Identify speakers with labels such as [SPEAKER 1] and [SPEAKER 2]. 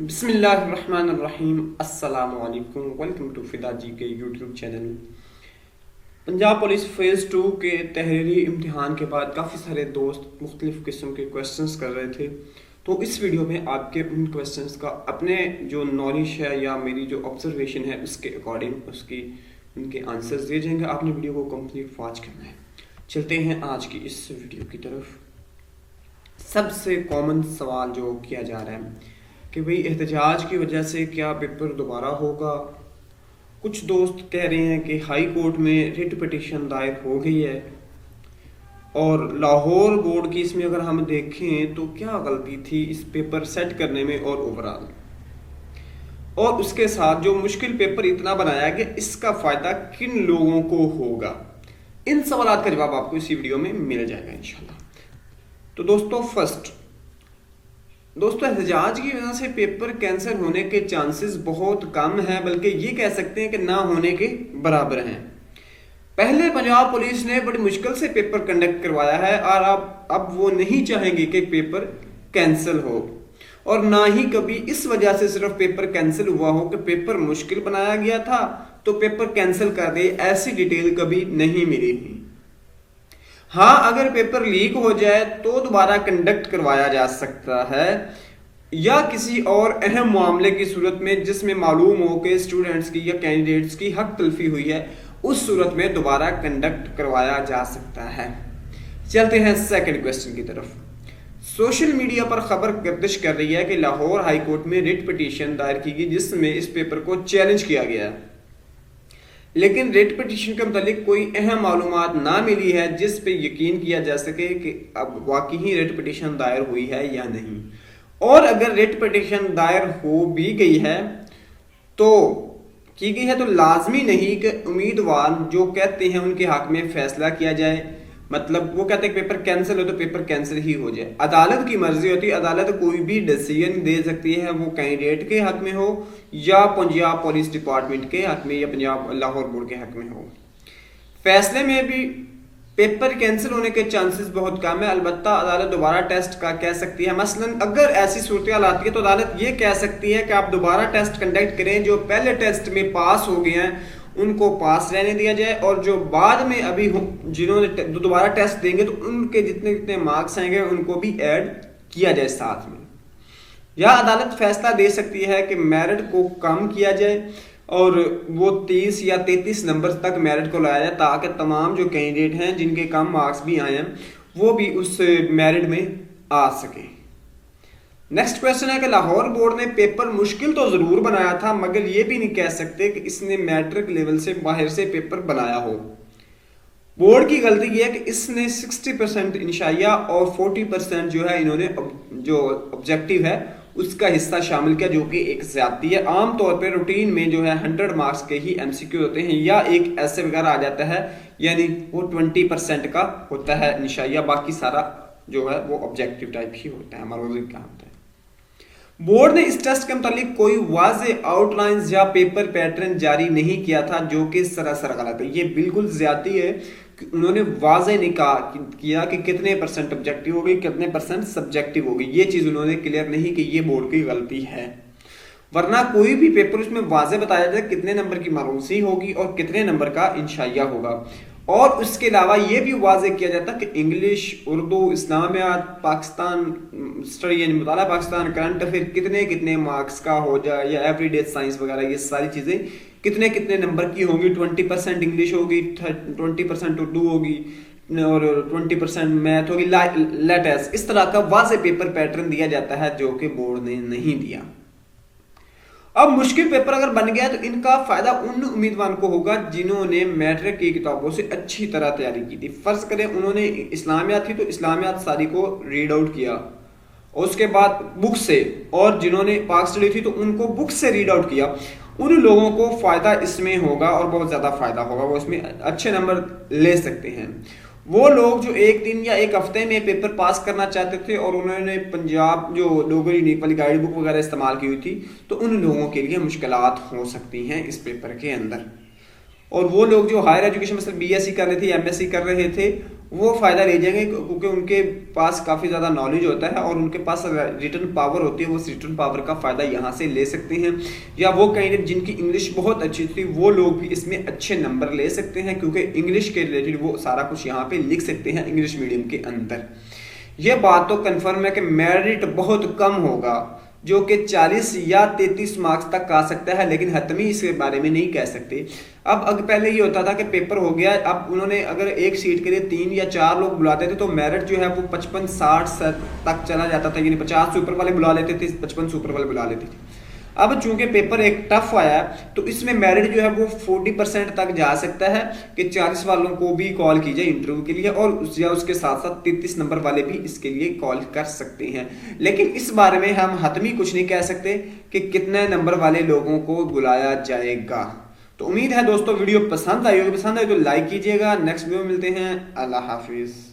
[SPEAKER 1] बिस्मिल्लाहिर्रहमानिर्रहीम अस्सलामुअलैकुम। Welcome to फिदा जी के YouTube channel. Punjab police phase 2 के तहरीरी इम्तिहान के बाद काफ़ी सारे दोस्त मुख्तलिफ़ किस्म के क्वेश्चंस कर रहे थे, तो इस वीडियो में आपके उन क्वेश्चंस का अपने जो नॉलेज है या मेरी जो ऑब्जर्वेशन है उसके अकॉर्डिंग उनके आंसर्स दिए जाएंगे। आपने वीडियो को कंप्लीट वॉच करना है। चलते हैं आज की इस वीडियो की तरफ। सबसे कॉमन सवाल जो किया जा रहा है कि भाई एहतजाज की वजह से क्या पेपर दोबारा होगा। कुछ दोस्त कह रहे हैं कि हाई कोर्ट में रिट पिटीशन दायर हो गई है, और लाहौर बोर्ड की इसमें अगर हम देखें तो क्या गलती थी इस पेपर सेट करने में और ओवरऑल, और उसके साथ जो मुश्किल पेपर इतना बनाया गया इसका फायदा किन लोगों को होगा। इन सवालों का जवाब आपको इसी वीडियो में मिल जाएगा इंशाल्लाह। तो दोस्तों एहतजाज की वजह से पेपर कैंसिल होने के चांसेस बहुत कम हैं, बल्कि ये कह सकते हैं कि ना होने के बराबर हैं। पहले पंजाब पुलिस ने बड़ी मुश्किल से पेपर कंडक्ट करवाया है, और अब वो नहीं चाहेंगे कि पेपर कैंसिल हो, और ना ही कभी इस वजह से सिर्फ पेपर कैंसिल हुआ हो कि पेपर मुश्किल बनाया गया था तो पेपर कैंसिल कर दे, ऐसी डिटेल कभी नहीं मिली थी। हाँ, अगर पेपर लीक हो जाए तो दोबारा कंडक्ट करवाया जा सकता है, या किसी और अहम मामले की सूरत में जिसमें मालूम हो कि स्टूडेंट्स की या कैंडिडेट्स की हक तलफी हुई है, उस सूरत में दोबारा कंडक्ट करवाया जा सकता है। चलते हैं सेकंड क्वेश्चन की तरफ। सोशल मीडिया पर खबर गर्दिश कर रही है कि लाहौर हाई कोर्ट में रिट पिटीशन दायर की गई जिसमें इस पेपर को चैलेंज किया गया है, लेकिन रिट पिटीशन के मुतालिक कोई अहम मालूमात ना मिली है जिस पे यकीन किया जा सके कि अब वाकई ही रिट पिटीशन दायर हुई है या नहीं। और अगर रिट पिटीशन दायर हो भी गई है तो लाजमी नहीं कि उम्मीदवार जो कहते हैं उनके हक में फैसला किया जाए। मतलब वो कहते हैं पेपर कैंसिल हो तो पेपर कैंसिल ही हो जाए। अदालत की मर्जी होती है, अदालत कोई भी डिसीजन दे सकती है, वो कैंडिडेट के हक में हो या पंजाब पुलिस डिपार्टमेंट के हक में या पंजाब लाहौर बोर्ड के हक में हो। फैसले में भी पेपर कैंसिल होने के चांसेस बहुत कम है। अलबत्ता अदालत दोबारा टेस्ट का कह सकती है। मसलन अगर ऐसी सूरत आती है तो अदालत ये कह सकती है कि आप दोबारा टेस्ट कंडक्ट करें, जो पहले टेस्ट में पास हो गए हैं उनको पास रहने दिया जाए, और जो बाद में अभी जिन्होंने दोबारा टेस्ट देंगे तो उनके जितने जितने मार्क्स आएंगे उनको भी ऐड किया जाए साथ में। या अदालत फैसला दे सकती है कि मेरिट को कम किया जाए और वो 30 या 33 नंबर तक मेरिट को लाया जाए, ताकि तमाम जो कैंडिडेट हैं जिनके कम मार्क्स भी आए हैं वो भी उस मेरिट में आ सके। नेक्स्ट क्वेश्चन है कि लाहौर बोर्ड ने पेपर मुश्किल तो जरूर बनाया था, मगर ये भी नहीं कह सकते कि इसने मैट्रिक लेवल से बाहर से पेपर बनाया हो। बोर्ड की गलती यह है कि इसने 60% इंशाइया और 40% जो है इन्होंने जो ऑब्जेक्टिव है उसका हिस्सा शामिल किया, जो कि एक ज्यादती है। आमतौर पर रूटीन में जो है 100 मार्क्स के ही MCQ होते हैं या एक ऐसे वगैरह आ जाता है, यानी वो 20% का होता है इंशाइया, बाकी सारा जो है वो ऑब्जेक्टिव टाइप ही होता है, मरोजी का होता है। बोर्ड ने इस टेस्ट के मुतालिक कोई वाज़े आउटलाइंस या पेपर पैटर्न जारी नहीं किया था, जो कि सरासर गलत है। ये बिल्कुल ज्यादती है कि उन्होंने वाज़े नहीं किया कि कितने % ऑब्जेक्टिव होगी कितने % सब्जेक्टिव होगी। ये चीज उन्होंने क्लियर नहीं की, ये बोर्ड की गलती है। वरना कोई भी पेपर उसमें वाज़े बताया जाए कितने नंबर की मारूसी होगी और कितने नंबर का इंशाइया होगा, और उसके अलावा ये भी वाज़े किया जाता कि इंग्लिश, उर्दू, इस्लामियात, पाकिस्तान स्टडी यानी मुताला पाकिस्तान, करंट अफेयर कितने कितने मार्क्स का हो जाए, या एवरीडे साइंस वगैरह, ये सारी चीज़ें कितने कितने नंबर की होंगी। 20% इंग्लिश होगी, 20% उर्दू होगी और 20% मैथ होगी, लेटेस्ट। इस तरह का वाज़े पेपर पैटर्न दिया जाता है जो कि बोर्ड ने नहीं दिया। अब मुश्किल पेपर अगर बन गया तो इनका फायदा उन उम्मीदवारों को होगा जिन्होंने मैट्रिक की किताबों से अच्छी तरह तैयारी की थी। फर्ज करें उन्होंने इस्लामियात थी तो इस्लामियात सारी को रीड आउट किया, और उसके बाद बुक से, और जिन्होंने पाक स्टडी थी तो उनको बुक से रीड आउट किया। उन लोगों को फायदा इसमें होगा और बहुत ज्यादा फायदा होगा, वो इसमें अच्छे नंबर ले सकते हैं। वो लोग जो एक दिन या एक हफ्ते में पेपर पास करना चाहते थे और उन्होंने पंजाब जो डोगरी नीक वाली गाइड बुक वगैरह इस्तेमाल की हुई थी, तो उन लोगों के लिए मुश्किलात हो सकती हैं इस पेपर के अंदर। और वो लोग जो हायर एजुकेशन मतलब BSc कर रहे थे, MSc कर रहे थे, वो फ़ायदा ले जाएंगे, क्योंकि उनके पास काफ़ी ज़्यादा नॉलेज होता है और उनके पास रिटर्न पावर होती है। वो उस रिटर्न पावर का फ़ायदा यहाँ से ले सकते हैं। या वो कैंडिडेट जिनकी इंग्लिश बहुत अच्छी थी वो लोग भी इसमें अच्छे नंबर ले सकते हैं, क्योंकि इंग्लिश के रिलेटेड वो सारा कुछ यहाँ पे लिख सकते हैं इंग्लिश मीडियम के अंदर। ये बात तो कंफर्म है कि मेरिट बहुत कम होगा, जो कि 40 या 33 मार्क्स तक आ सकता है, लेकिन हतमी इसके बारे में नहीं कह सकते। अब पहले ये होता था कि पेपर हो गया, अब उन्होंने अगर एक सीट के लिए 3 या 4 लोग बुलाते थे तो मेरिट जो है वो 55-60 तक चला जाता था, यानी 50 से ऊपर वाले बुला लेते थे, 55 से ऊपर वाले बुला लेते थे। अब चूंकि पेपर एक टफ आया तो इसमें मेरिट जो है वो 40% तक जा सकता है कि 40 वालों को भी कॉल की जाए इंटरव्यू के लिए, और या उसके साथ साथ 33 नंबर वाले भी इसके लिए कॉल कर सकते हैं। लेकिन इस बारे में हम हतमी कुछ नहीं कह सकते कि कितने नंबर वाले लोगों को बुलाया जाएगा। तो उम्मीद है दोस्तों वीडियो पसंद आई होगी, पसंद आई तो लाइक कीजिएगा। नेक्स्ट वीडियो में मिलते हैं। अल्लाह हाफिज।